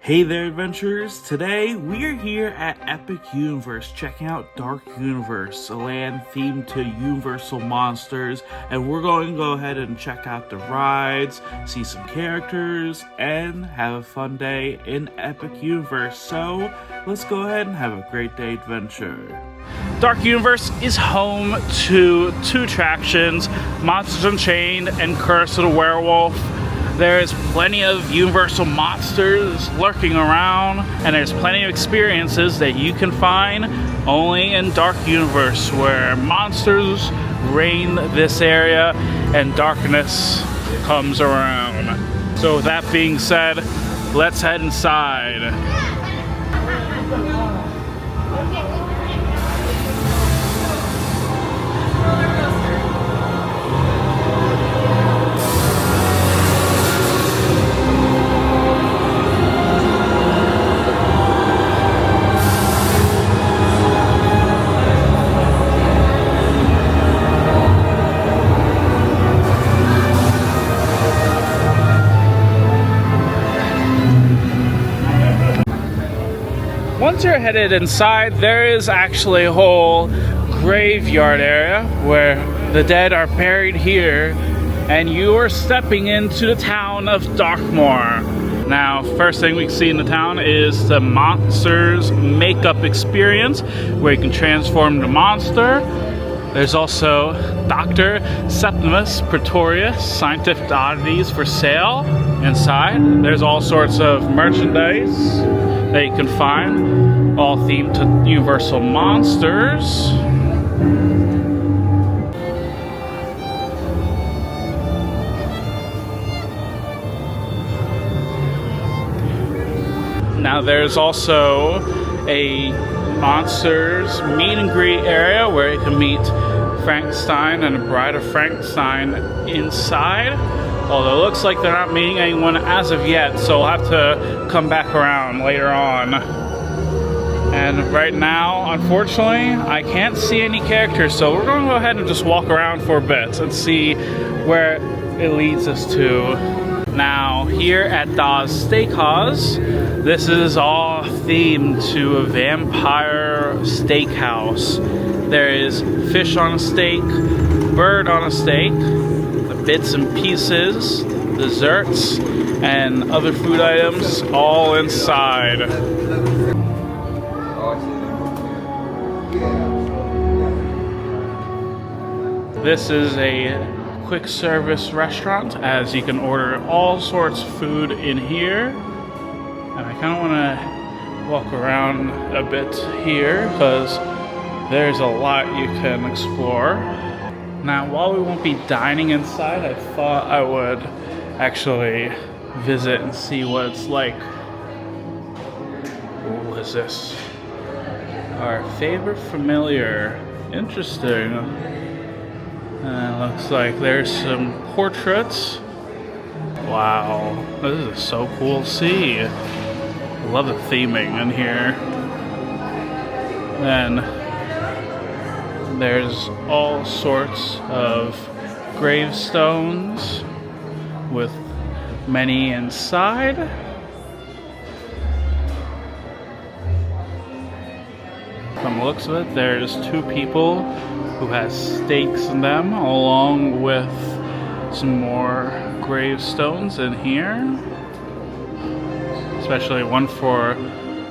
Hey there, adventurers! Today, we're here at Epic Universe, checking out Dark Universe, a land themed to Universal monsters, and we're going to go ahead and check out the rides, see some characters, and have a fun day in Epic Universe. So, let's go ahead and have a great day adventure. Dark Universe is home to two attractions, Monsters Unchained and Curse of the Werewolf. There's plenty of Universal monsters lurking around, and there's plenty of experiences that you can find only in Dark Universe, where monsters reign this area and darkness comes around. So with that being said, let's head inside. Once you're headed inside, there is actually a whole graveyard area where the dead are buried here, and you are stepping into the town of Darkmoor. Now, first thing we see in the town is the Monsters Makeup Experience, where you can transform the monster. There's also Dr. Septimus Pretorius scientific oddities for sale inside. There's all sorts of merchandise that you can find, all themed to Universal monsters. Now there's also a monsters meet and greet area where you can meet Frankenstein and the Bride of Frankenstein inside. Although it looks like they're not meeting anyone as of yet, so we'll have to come back around later on. And right now, unfortunately, I can't see any characters, so we're going to go ahead and just walk around for a bit and see where it leads us to. Now, here at Dawes Steakhouse, this is all themed to a vampire steakhouse. There is fish on a steak, bird on a steak, bits and pieces, desserts, and other food items all inside. This is a quick service restaurant, as you can order all sorts of food in here. And I kind of want to walk around a bit here because there's a lot you can explore. Now, while we won't be dining inside, I thought I would actually visit and see what it's like. What is this? Our favorite familiar. Interesting. Looks like there's some portraits. Wow, this is so cool to see. I love the theming in here. And there's all sorts of gravestones with many inside. From the looks of it, there's two people who has stakes in them, along with some more gravestones in here. Especially one for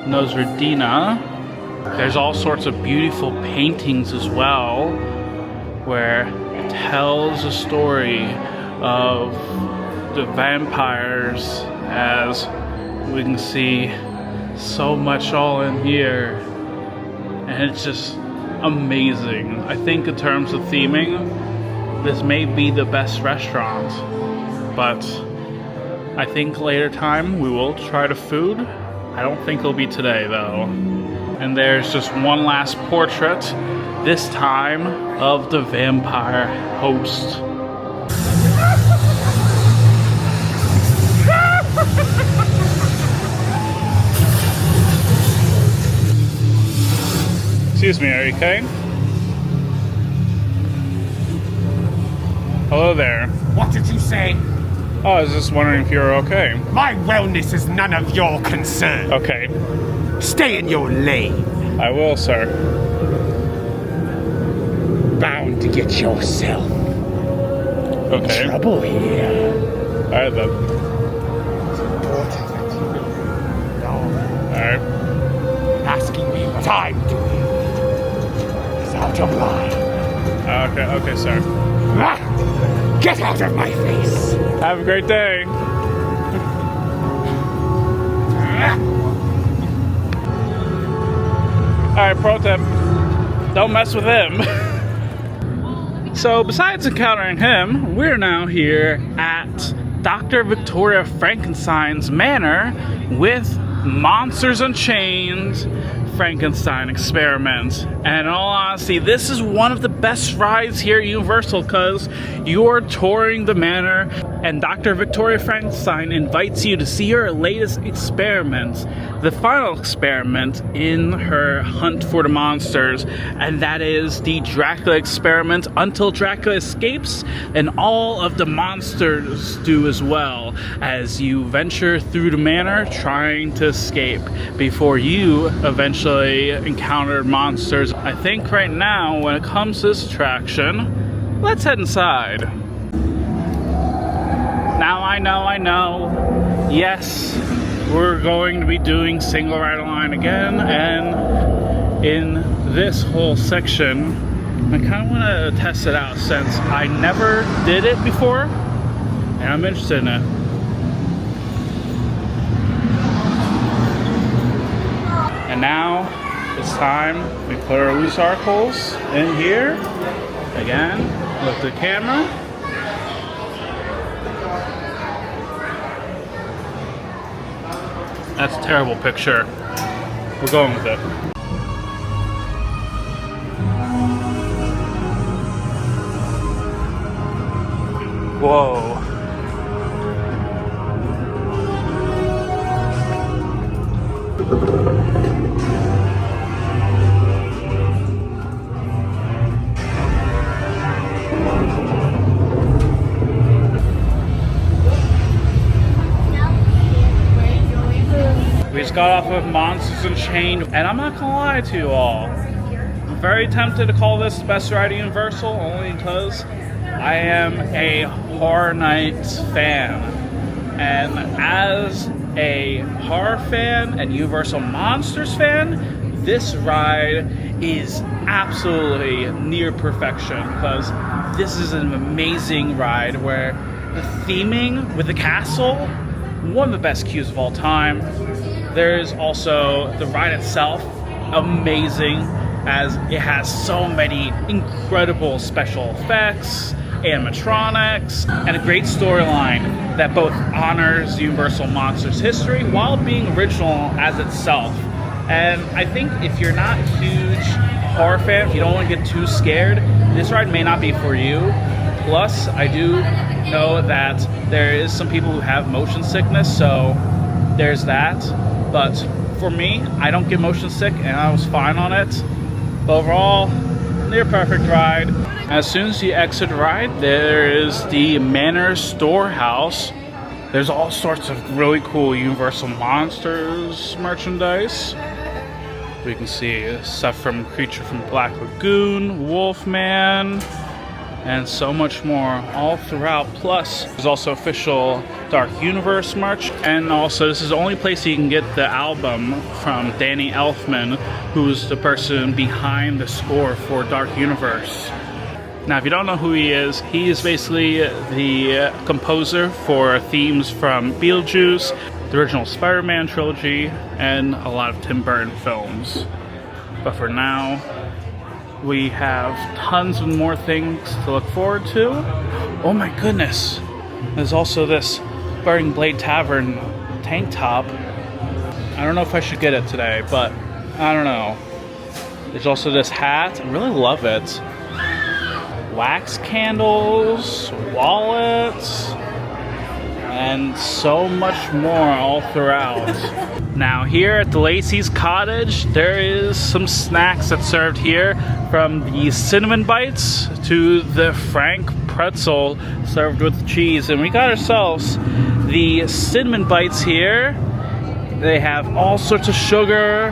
Nosradina. There's all sorts of beautiful paintings as well, where it tells a story of the vampires, as we can see so much all in here. And it's just amazing. I think in terms of theming, this may be the best restaurant, but I think later time we will try the food. I don't think it'll be today though. And there's just one last portrait, this time of the vampire host. Excuse me, are you okay? Hello there. What did you say? Oh, I was just wondering if you were okay. My wellness is none of your concern. Okay. Stay in your lane. I will, sir. Bound to get yourself in trouble here. Alright then. Alright. Asking me what I'm doing is out of line. Okay, sir. Get out of my face! Have a great day. Alright, pro tip. Don't mess with him. So, besides encountering him, we're now here at Dr. Victoria Frankenstein's manor with Monsters Unchained Frankenstein experiment. And in all honesty, this is one of the best rides here at Universal because you're touring the manor and Dr. Victoria Frankenstein invites you to see her latest experiment, the final experiment in her hunt for the monsters, and that is the Dracula experiment until Dracula escapes and all of the monsters do as well as you venture through the manor trying to escape before you eventually encounter monsters. I think right now when it comes to this attraction, let's head inside. Now I know, yes, we're going to be doing single rider line again, and in this whole section, I kind of want to test it out since I never did it before, and I'm interested in it. And now it's time we put our loose articles in here. Again, look at the camera. That's a terrible picture. We're going with it. Whoa. We just got off of Monsters Unchained, and I'm not gonna lie to you all. I'm very tempted to call this the best ride at Universal, only because I am a Horror Nights fan. And as a horror fan and Universal Monsters fan, this ride is absolutely near perfection because this is an amazing ride where the theming with the castle, one of the best queues of all time. There's also the ride itself, amazing, as it has so many incredible special effects, animatronics, and a great storyline that both honors Universal Monsters history while being original as itself. And I think if you're not a huge horror fan, if you don't want to get too scared, this ride may not be for you. Plus, I do know that there is some people who have motion sickness, so there's that. But for me, I don't get motion sick and I was fine on it. But overall, near perfect ride. As soon as you exit the ride, there is the Manor Storehouse. There's all sorts of really cool Universal Monsters merchandise. We can see stuff from Creature from Black Lagoon, Wolfman, and so much more all throughout. Plus, there's also official Dark Universe merch, and also this is the only place you can get the album from Danny Elfman, who's the person behind the score for Dark Universe. Now, if you don't know who he is basically the composer for themes from Beetlejuice, the original Spider-Man trilogy, and a lot of Tim Burton films. But for now, we have tons of more things to look forward to. Oh my goodness. There's also this Burning Blade Tavern tank top. I don't know if I should get it today, but I don't know. There's also this hat. I really love it. Wax candles, wallets, and so much more all throughout. Now here at the Lacey's Cottage, there is some snacks that's served here, from the cinnamon bites to the Frank pretzel served with cheese. And we got ourselves the cinnamon bites here. They have all sorts of sugar,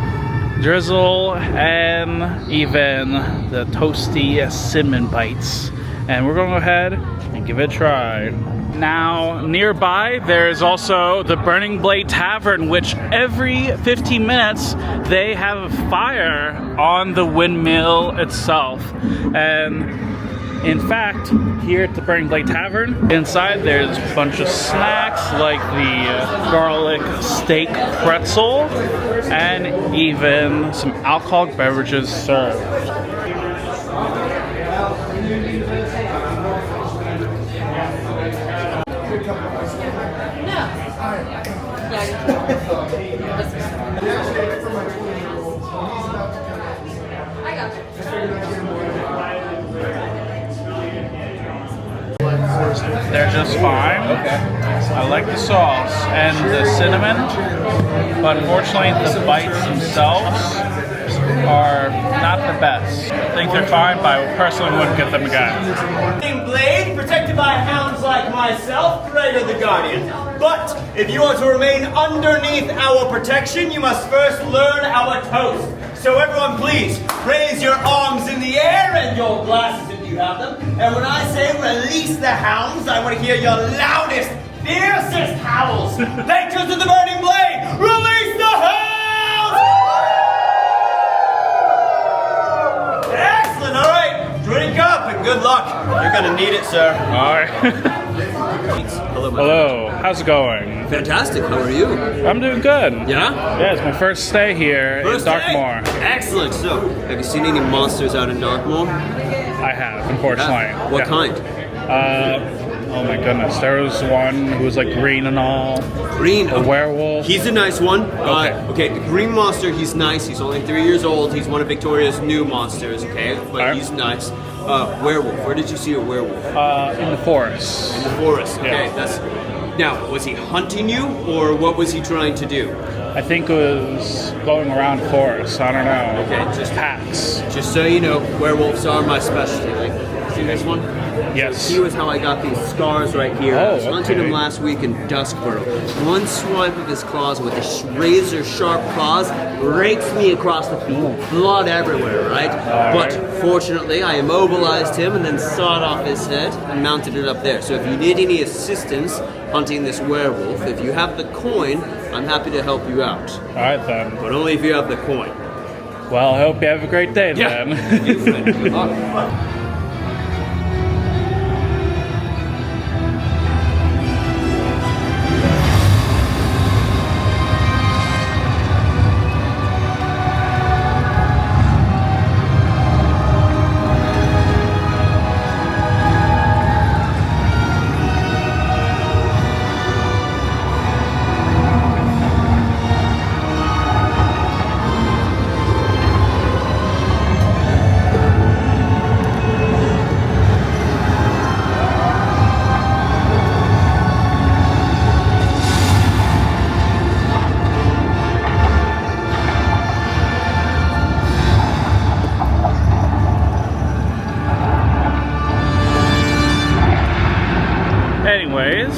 drizzle, and even the toasty cinnamon bites. And we're gonna go ahead and give it a try. Now, nearby, there is also the Burning Blade Tavern, which every 15 minutes, they have a fire on the windmill itself. And in fact, here at the Burning Blade Tavern, inside there's a bunch of snacks like the garlic steak pretzel and even some alcoholic beverages served. They're just fine. I like the sauce and the cinnamon, but unfortunately the bites themselves are not the best. I think they're fine, but I personally wouldn't get them again. Blade, protected by hounds like myself, Raider the Guardian. But if you are to remain underneath our protection, you must first learn our toast. So everyone please, raise your arms in the air and your glasses if you have them. And when I say release the hounds, I want to hear your loudest, fiercest howls. Patrons of the Burning Blade, release the hounds! Excellent, all right. Drink up and good luck. You're gonna need it, sir. All right. Hello, how's it going? Fantastic, how are you? I'm doing good. Yeah? Yeah, it's my first stay here First in day? Darkmoor. Excellent. So, have you seen any monsters out in Darkmoor? I have, unfortunately. Yeah. What kind? Oh my goodness, there was one who was like green and all. Green. A werewolf. He's a nice one. Okay. The green monster, he's nice. He's only 3 years old. He's one of Victoria's new monsters, okay? But Alright. he's nice. Werewolf. Where did you see a werewolf? In the forest. In the forest. Okay, Yeah. that's... Now, was he hunting you, or what was he trying to do? I think it was going around forest. I don't know. Okay, just Packs. Just so you know, werewolves are my specialty. Like, see this one? Yes. He was how I got these scars right here. Oh, I was hunting okay. him last week in Duskboro. One swipe of his claws with his razor sharp claws rakes me across the field. Blood everywhere, right? But fortunately, I immobilized him and then sawed off his head and mounted it up there. So if you need any assistance hunting this werewolf, if you have the coin, I'm happy to help you out. All right then. But only if you have the coin. Well, I hope you have a great day then. Good luck. Anyways,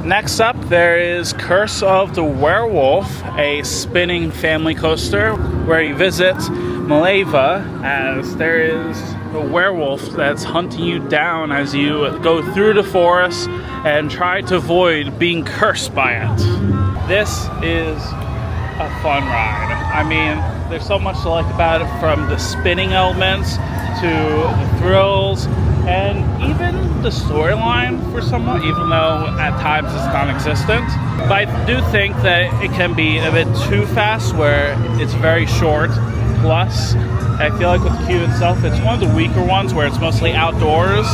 next up there is Curse of the Werewolf, a spinning family coaster where you visit Maleva as there is a werewolf that's hunting you down as you go through the forest and try to avoid being cursed by it. This is a fun ride. I mean, there's so much to like about it, from the spinning elements to the thrills and even the storyline for somewhat, even though at times it's non-existent. But I do think that it can be a bit too fast where it's very short. Plus, I feel like with the queue itself, it's one of the weaker ones where it's mostly outdoors.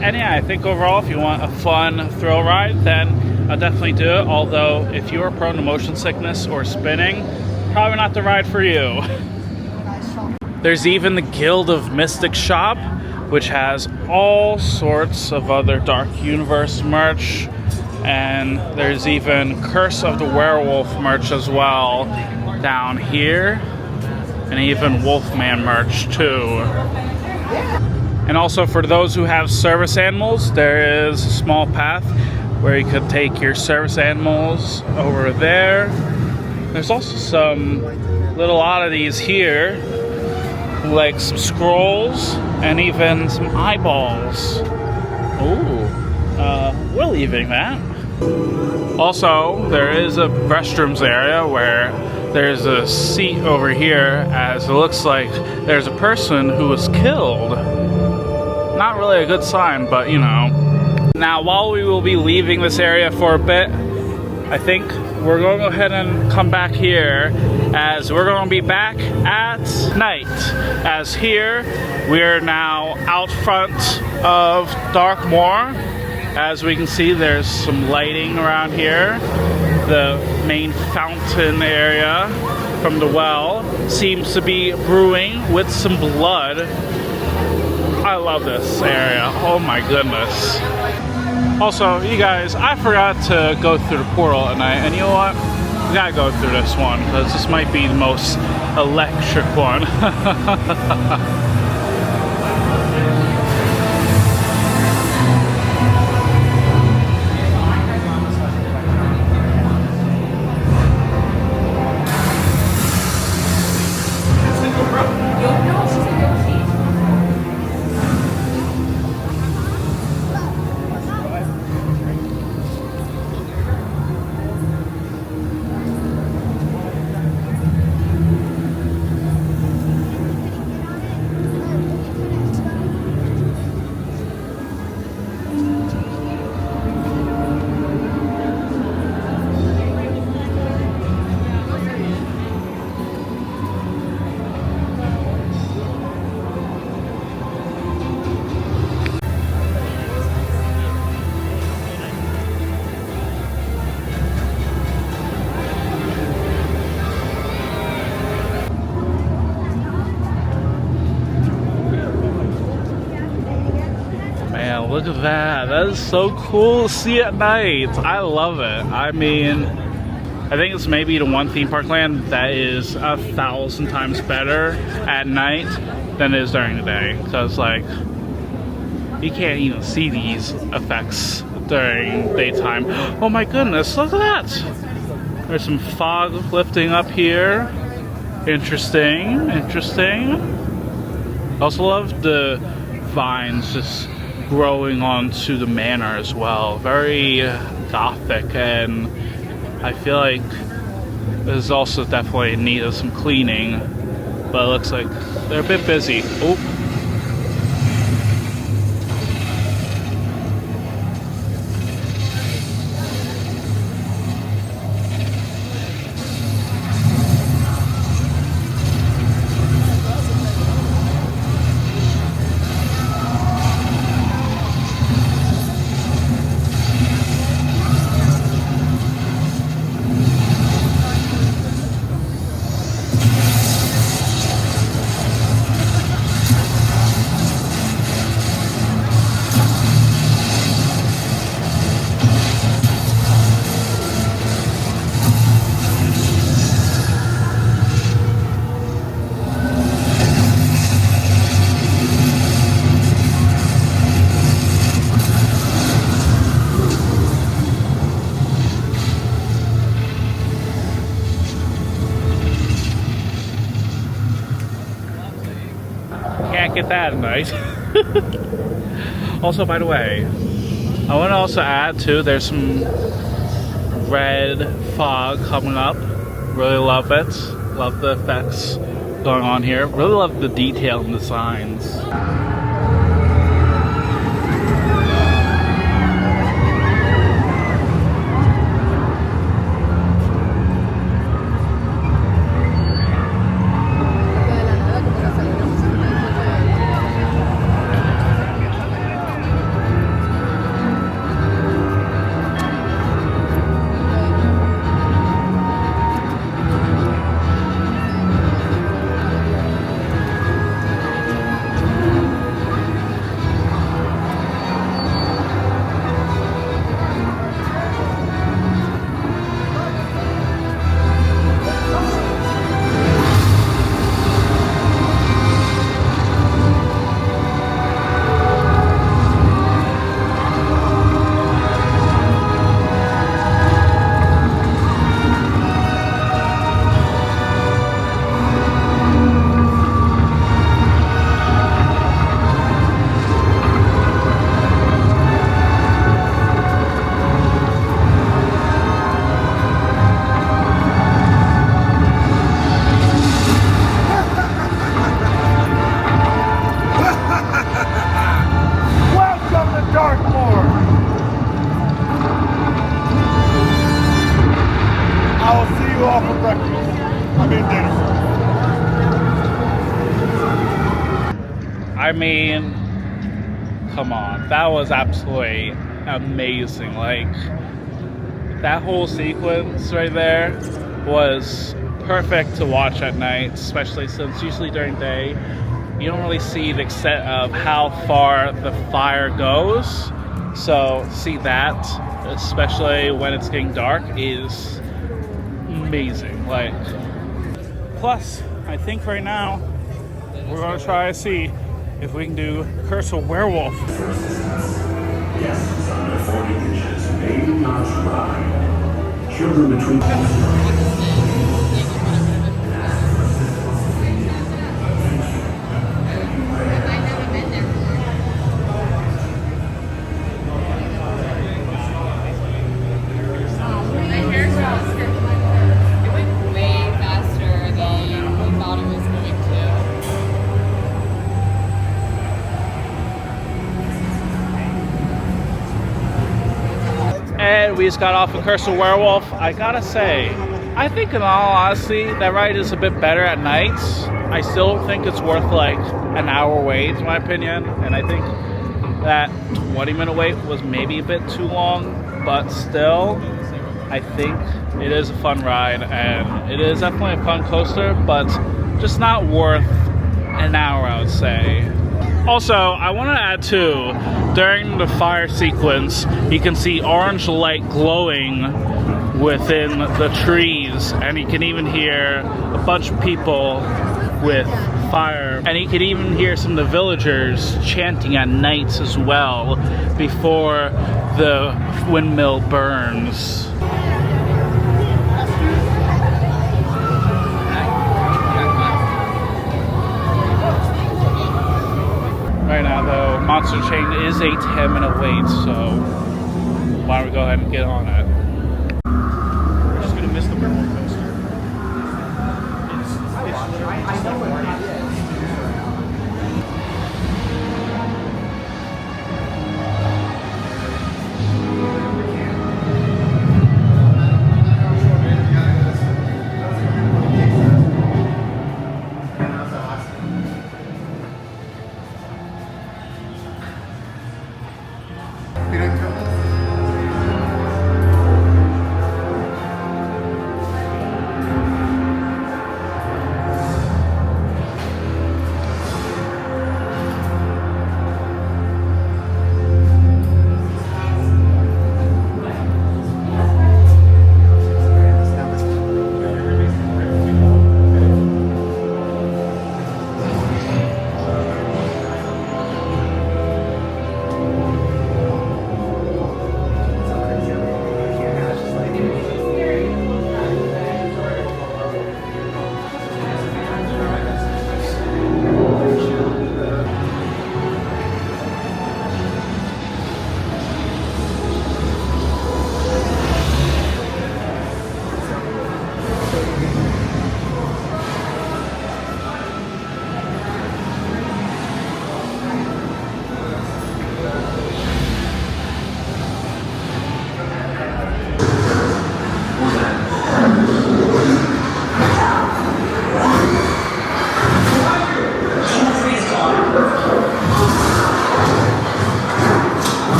And yeah, I think overall, if you want a fun thrill ride, then I'll definitely do it. Although, if you're prone to motion sickness or spinning, probably not the ride for you. There's even the Guild of Mystic shop, which has all sorts of other Dark Universe merch. And there's even Curse of the Werewolf merch as well down here. And even Wolfman merch too. And also for those who have service animals, there is a small path where you could take your service animals over there. There's also some little oddities here, like some scrolls and even some eyeballs. Ooh, we're leaving that. Also, there is a restrooms area where there's a seat over here, as it looks like there's a person who was killed. Not really a good sign, but you know. Now, while we will be leaving this area for a bit, I think we're going to go ahead and come back here, as we're going to be back at night. As here, we're now out front of Darkmoor. As we can see, there's some lighting around here. The main fountain area from the well seems to be brewing with some blood. I love this area. Oh my goodness. Also, you guys, I forgot to go through the portal at night, and you know what? We gotta go through this one, because this might be the most electric one. Look at that. That is so cool to see at night. I love it. I mean, I think it's maybe the one theme park land that is 1,000 times better at night than it is during the day. Because, like, you can't even see these effects during daytime. Oh my goodness, look at that. There's some fog lifting up here. Interesting, interesting. I also love the vines just growing onto the manor as well. Very gothic, and I feel like this is also definitely in need of some cleaning, but it looks like they're a bit busy. Oh. Get that at night. Also, by the way, I want to also add too, there's some red fog coming up. Really love it. Love the effects going on here. Really love the detail in the signs. breakfast. I mean dinner. I mean, come on, that was absolutely amazing. Like, that whole sequence right there was perfect to watch at night, especially since usually during day you don't really see the extent of how far the fire goes. So see that, especially when it's getting dark, is amazing. Like, plus I think right now we're gonna try to see if we can do Curse of Werewolf. Guests under 40 inches may not ride. Children between And we just got off of Curse of Werewolf. I gotta say, I think in all honesty, that ride is a bit better at night. I still think it's worth like an hour wait, in my opinion. And I think that 20-minute wait was maybe a bit too long, but still, I think it is a fun ride. And it is definitely a fun coaster, but just not worth an hour, I would say. Also, I want to add too, during the fire sequence, you can see orange light glowing within the trees, and you can even hear a bunch of people with fire, and you can even hear some of the villagers chanting at night as well before the windmill burns. Right now, though, Monster Chain is a 10-minute wait, so why don't we go ahead and get on it? We're just gonna miss the werewolf coaster.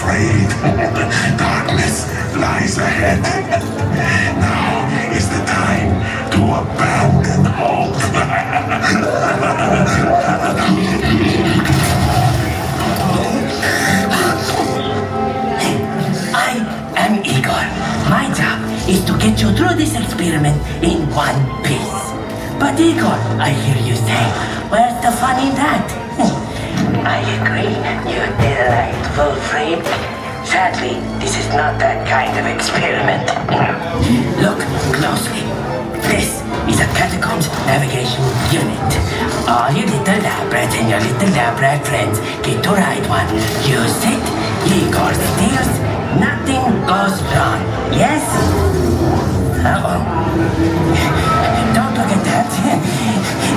afraid. Darkness lies ahead. Now is the time to abandon hope. I am Igor. My job is to get you through this experiment in one piece. But Igor, I hear you say, where's the fun in that? I agree, you daylight full frame. Sadly, this is not that kind of experiment. Look closely. This is a catacombs navigation unit. All your little lab rats and your little lab rat friends get to ride one. Use it, Igor steers, nothing goes wrong. Yes? Uh-oh. Don't look at that.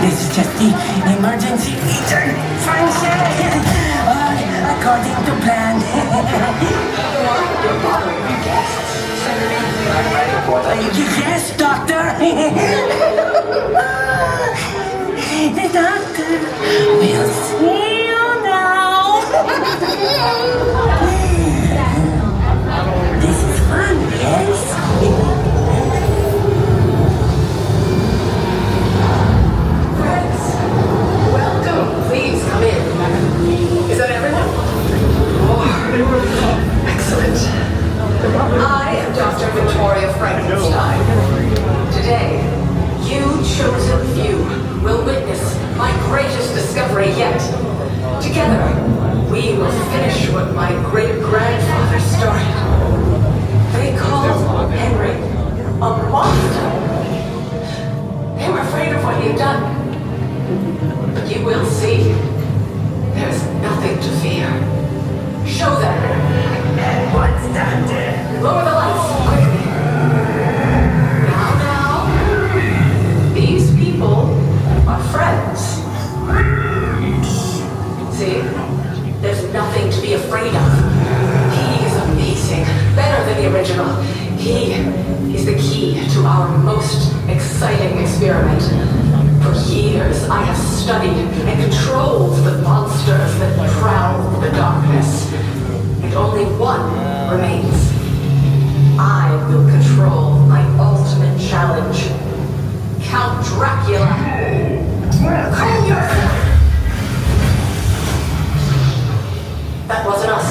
This is just the emergency feature function. According to plan. Yes, doctor. The doctor will see you now. This is fun, yes? Welcome. Please come in. Is that everyone? Oh, excellent. I am Dr. Victoria Frankenstein. Today, you chosen few will witness my greatest discovery yet. Together, we will finish what my great-grandfather started. They called Henry a monster. They were afraid of what he had done. But you will see. There's nothing to fear. Show them. What's that? Lower the lights, quickly. Now. These people are friends. See? There's nothing to be afraid of. He is amazing. Better than the original. He is the key to our most exciting experiment. For years, I have studied and controlled the monsters that prowl the darkness. And only one remains. I will control my ultimate challenge. Count Dracula. Call yourself. That wasn't us.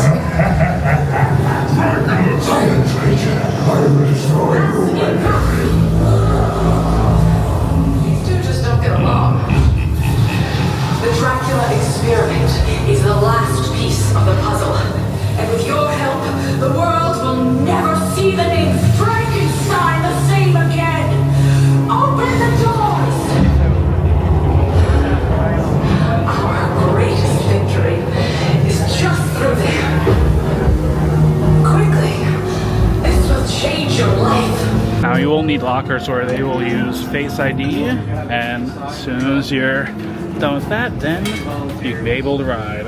These two just don't get along. The Dracula experiment is the last piece of the puzzle. And with your help, the world will never see the name Frankenstein the same again. Open the doors! Our greatest victory is just through there. Quickly, this will change your life. Now you will need lockers where they will use Face ID, and as soon as you're done with that, then you can be able to ride.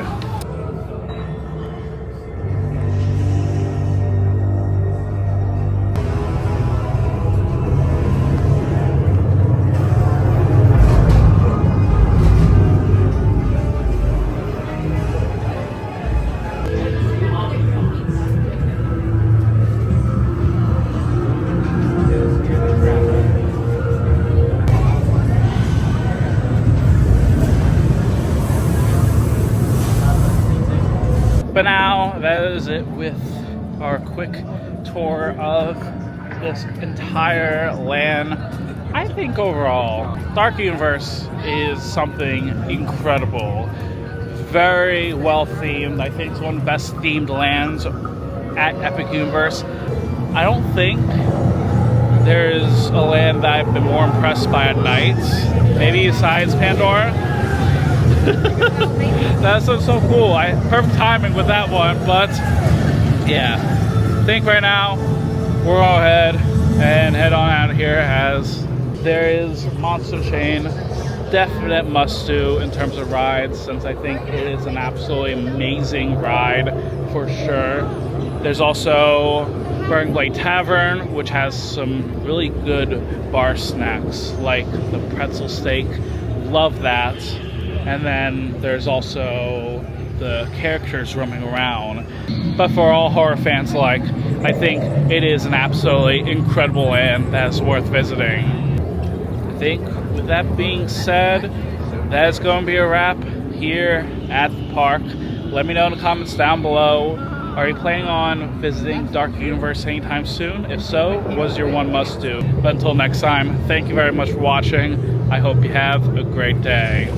But now, that is it with our quick tour of this entire land. I think overall, Dark Universe is something incredible. Very well themed. I think it's one of the best themed lands at Epic Universe. I don't think there's a land that I've been more impressed by at night. Maybe besides Pandora. That's so cool. Perfect timing with that one, but yeah. I think right now we'll go ahead and head on out of here, as there is Monster Chain. Definite must do in terms of rides, since I think it is an absolutely amazing ride for sure. There's also Blade Tavern, which has some really good bar snacks like the pretzel steak. Love that. And then there's also the characters roaming around. But for all horror fans alike, I think it is an absolutely incredible land that's worth visiting. I think with that being said, that's going to be a wrap here at the park. Let me know in the comments down below. Are you planning on visiting Dark Universe anytime soon? If so, what is your one must do? But until next time, thank you very much for watching. I hope you have a great day.